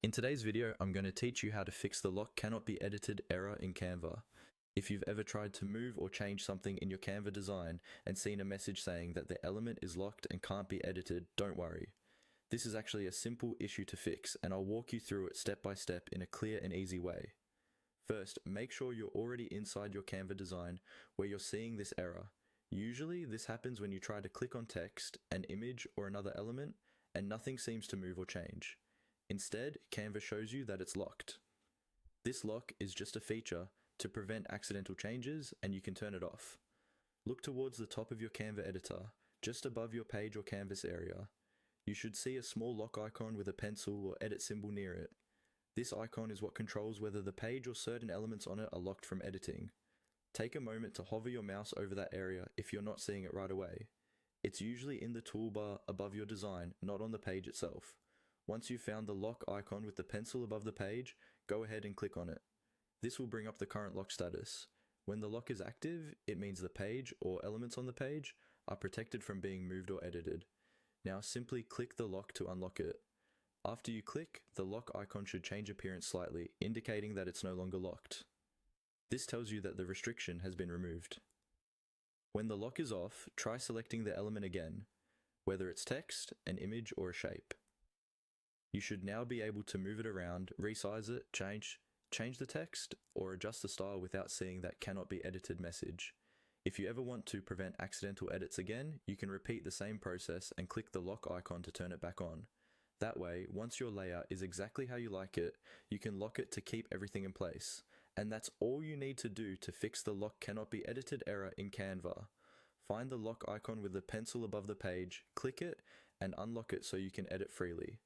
In today's video, I'm going to teach you how to fix the lock cannot be edited error in Canva. If you've ever tried to move or change something in your Canva design and seen a message saying that the element is locked and can't be edited, don't worry. This is actually a simple issue to fix, and I'll walk you through it step by step in a clear and easy way. First, make sure you're already inside your Canva design where you're seeing this error. Usually, this happens when you try to click on text, an image, or another element, and nothing seems to move or change. Instead, Canva shows you that it's locked. This lock is just a feature to prevent accidental changes, and you can turn it off. Look towards the top of your Canva editor, just above your page or canvas area. You should see a small lock icon with a pencil or edit symbol near it. This icon is what controls whether the page or certain elements on it are locked from editing. Take a moment to hover your mouse over that area if you're not seeing it right away. It's usually in the toolbar above your design, not on the page itself. Once you've found the lock icon with the pencil above the page, go ahead and click on it. This will bring up the current lock status. When the lock is active, it means the page or elements on the page are protected from being moved or edited. Now simply click the lock to unlock it. After you click, the lock icon should change appearance slightly, indicating that it's no longer locked. This tells you that the restriction has been removed. When the lock is off, try selecting the element again, whether it's text, an image, or a shape. You should now be able to move it around, resize it, change the text, or adjust the style without seeing that cannot be edited message. If you ever want to prevent accidental edits again, you can repeat the same process and click the lock icon to turn it back on. That way, once your layout is exactly how you like it, you can lock it to keep everything in place. And that's all you need to do to fix the lock cannot be edited error in Canva. Find the lock icon with the pencil above the page, click it, and unlock it so you can edit freely.